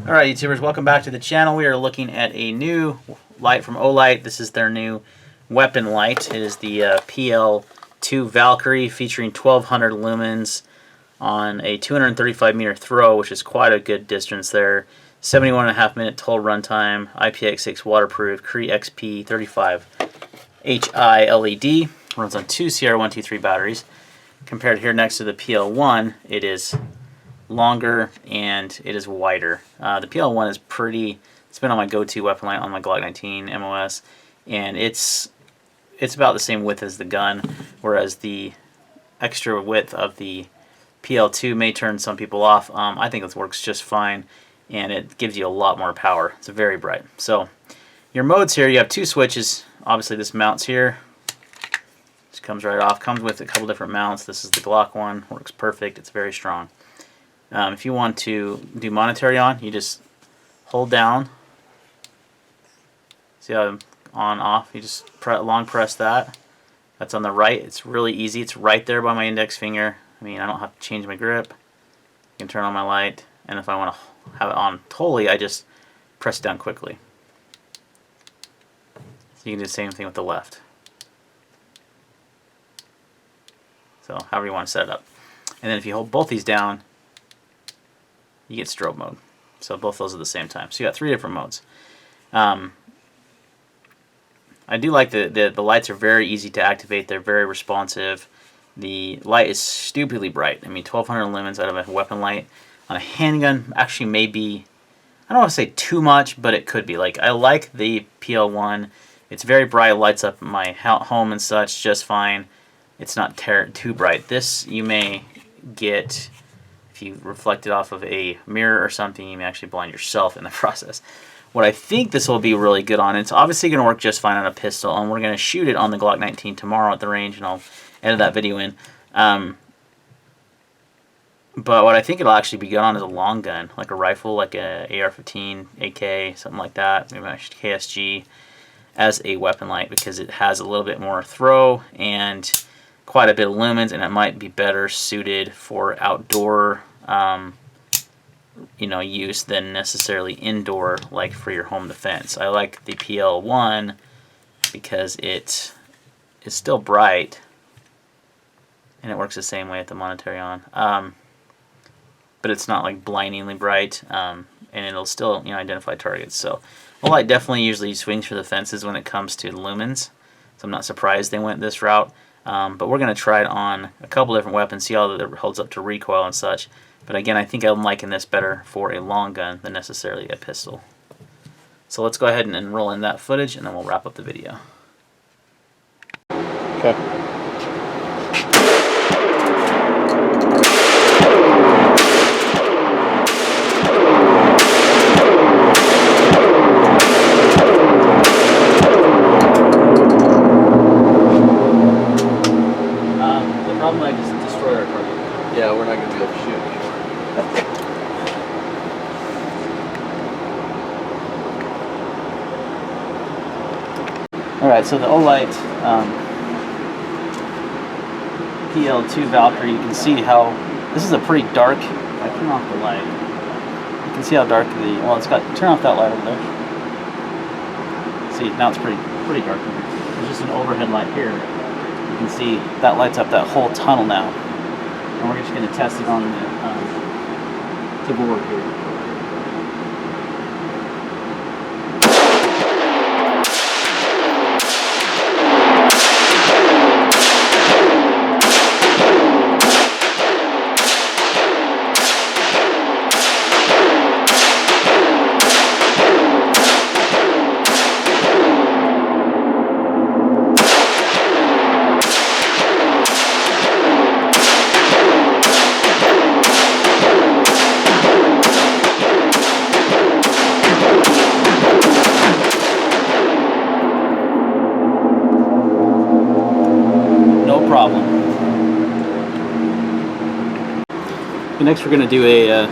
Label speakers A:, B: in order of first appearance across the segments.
A: Alright YouTubers, welcome back to the channel. We are looking at a new light from Olight. This is their new weapon light. It is the PL-2 Valkyrie featuring 1200 lumens on a 235 meter throw, which is quite a good distance there. 71.5 minute total runtime, IPX6 waterproof, Cree XP 35 HI LED. Runs on two CR123 batteries. Compared here next to the PL-1, it is longer and it is wider. The PL-1 is pretty, it's been on my go-to weapon light on my Glock 19 MOS, and it's about the same width as the gun, whereas the extra width of the PL-2 may turn some people off. I think it works just fine, and it gives you a lot more power. It's very bright. So your modes here, you have two switches. Obviously this mounts here, just comes right off, comes with a couple different mounts. This is the Glock one, works perfect, it's very strong. If you want to do monetary on, you just hold down. See how I'm on, off? You just long press that. That's on the right. It's really easy. It's right there by my index finger. I mean, I don't have to change my grip. I can turn on my light, and if I want to have it on totally, I just press it down quickly. So you can do the same thing with the left. So however you want to set it up. And then if you hold both these down, you get strobe mode. So both those at the same time. So you got three different modes. I do like the lights are very easy to activate. They're very responsive. The light is stupidly bright. I mean, 1200 lumens out of a weapon light on a handgun actually may be, I don't want to say too much, but it could be. Like, I like the PL-1. It's very bright. It lights up my home and such just fine. It's not too bright. This you may get, if you reflect it off of a mirror or something, you may actually blind yourself in the process. What I think this will be really good on, it's obviously going to work just fine on a pistol, and we're going to shoot it on the Glock 19 tomorrow at the range, and I'll edit that video in. But what I think it'll actually be good on is a long gun, like a rifle, like a AR-15, AK, something like that, maybe a KSG, as a weapon light, because it has a little bit more throw and quite a bit of lumens, and it might be better suited for outdoor use than necessarily indoor, like for your home defense. I like the PL-1 because it is still bright, and it works the same way at the monetary on, but it's not like blindingly bright, and it'll still identify targets. So Olight definitely usually swings for the fences when it comes to lumens, so I'm not surprised they went this route. But we're going to try it on a couple different weapons, see how it holds up to recoil and such. But again, I think I'm liking this better for a long gun than necessarily a pistol. So let's go ahead and roll in that footage, and then we'll wrap up the video. Okay. I just destroyed our target.
B: Yeah, we're not going to be able to shoot anymore.
A: Alright, so the Olight PL-2 Valkyrie, you can see how this is a pretty dark. If I turn off the light, you can see how dark turn off that light over there. See, now it's pretty dark. There's just an overhead light here. You can see that lights up that whole tunnel now, and we're just going to test it on the board here. Problem. Next we're going to do a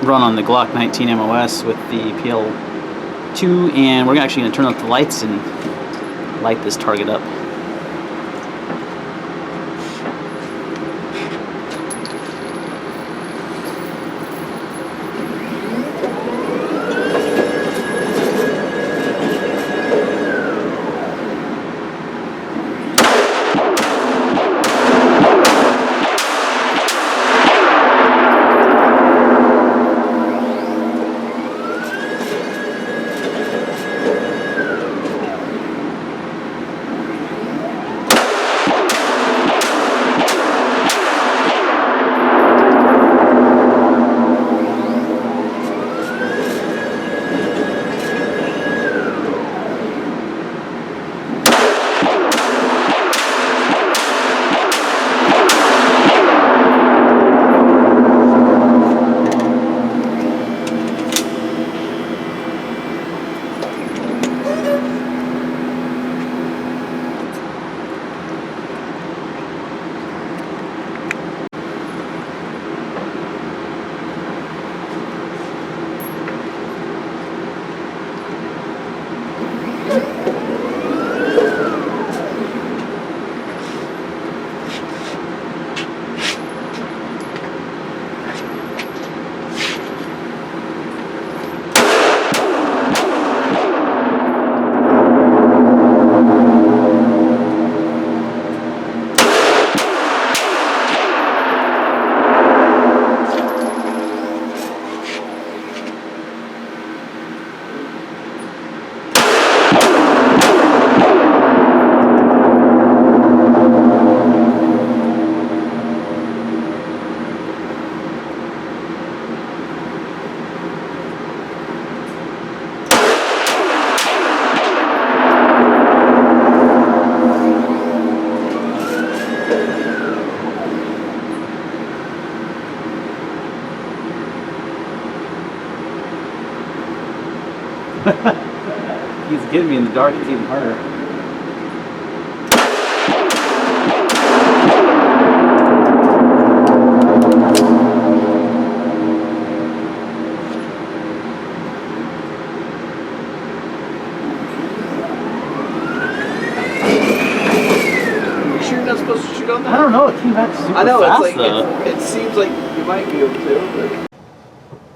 A: run on the Glock 19 MOS with the PL-2, and we're actually going to turn off the lights and light this target up. He's getting me in the dark, it's even harder.
B: You sure you're not supposed to shoot on that?
A: I don't know, it came back super
B: I know,
A: fast,
B: it's like, it seems like you might be able to, but...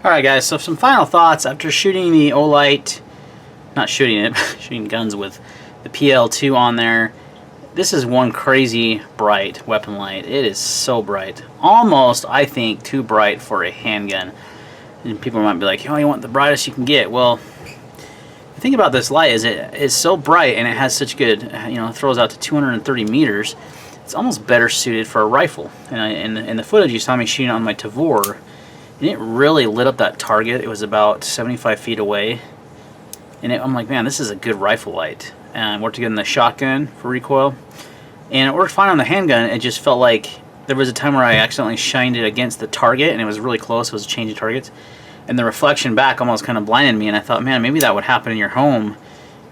A: Alright guys, so some final thoughts after shooting the Olight, not shooting it, shooting guns with the PL-2 on there. This is one crazy bright weapon light. It is so bright. Almost, I think, too bright for a handgun. And people might be like, oh, you want the brightest you can get. Well, the thing about this light is it is so bright and it has such good, it throws out to 230 meters. It's almost better suited for a rifle. And in the footage you saw me shooting on my Tavor, and it really lit up that target. It was about 75 feet away. And I'm like, man, this is a good rifle light. And it worked good in the shotgun for recoil. And it worked fine on the handgun. It just felt like there was a time where I accidentally shined it against the target and it was really close. It was changing targets. And the reflection back almost kind of blinded me. And I thought, man, maybe that would happen in your home.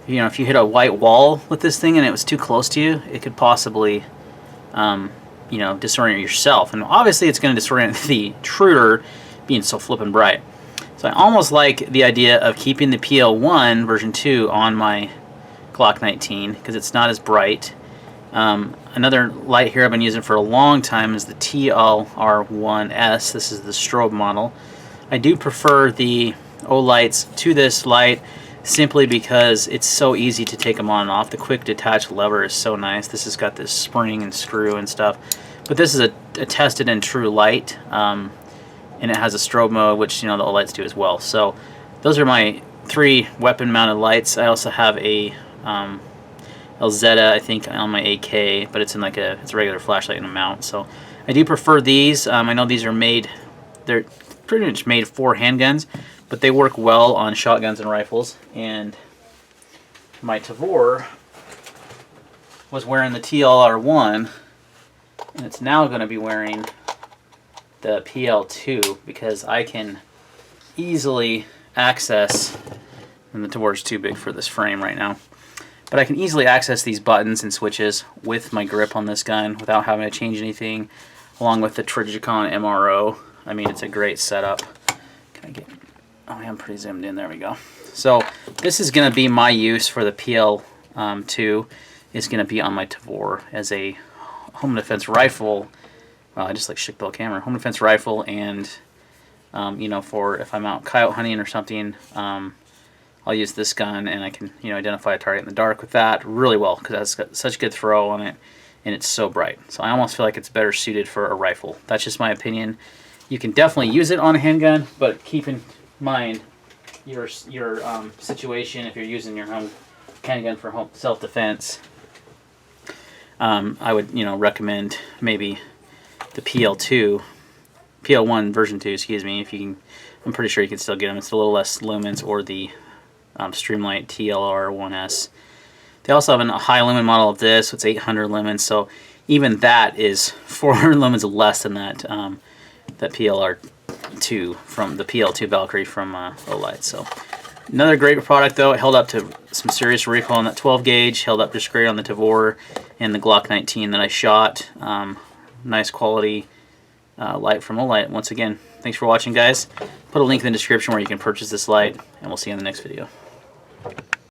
A: If you hit a white wall with this thing and it was too close to you, it could possibly, disorient yourself. And obviously it's going to disorient the intruder being so flippin' bright. So I almost like the idea of keeping the PL-1 version 2 on my Glock 19 because it's not as bright. Another light here I've been using for a long time is the TLR1S. This is the strobe model. I do prefer the Olights to this light simply because it's so easy to take them on and off. The quick detach lever is so nice. This has got this spring and screw and stuff. But this is a tested and true light. And it has a strobe mode, which the Olights do as well. So those are my 3 weapon mounted lights. I also have a Elzetta, I think, on my AK, but it's in it's a regular flashlight and a mount. So I do prefer these. I know these are they're pretty much made for handguns, but they work well on shotguns and rifles. And my Tavor was wearing the TLR1, and it's now going to be wearing the PL-2 because I can easily access, and the Tavor's too big for this frame right now, but I can easily access these buttons and switches with my grip on this gun without having to change anything, along with the Trigicon MRO. I mean, it's a great setup. Can I get, oh, I'm pretty zoomed in, there we go. So this is going to be my use for the PL-2. It's going to be on my Tavor as a home defense rifle. I just shook the whole camera. Home defense rifle, and for if I'm out coyote hunting or something, I'll use this gun and I can identify a target in the dark with that really well because it's got such good throw on it and it's so bright. So I almost feel like it's better suited for a rifle. That's just my opinion. You can definitely use it on a handgun, but keep in mind your situation if you're using your home handgun for home self-defense. I would recommend maybe the PL1 version 2, excuse me, if you can. I'm pretty sure you can still get them. It's a little less lumens, or the Streamlight TLR1S. They also have a high lumen model of this. It's 800 lumens, so even that is 400 lumens less than that that PLR2 from the PL-2 Valkyrie from Olight. So another great product though. It held up to some serious recoil on that 12 gauge. Held up just great on the Tavor and the Glock 19 that I shot. Nice quality light from Olight. Once again, thanks for watching, guys. Put a link in the description where you can purchase this light, and we'll see you in the next video.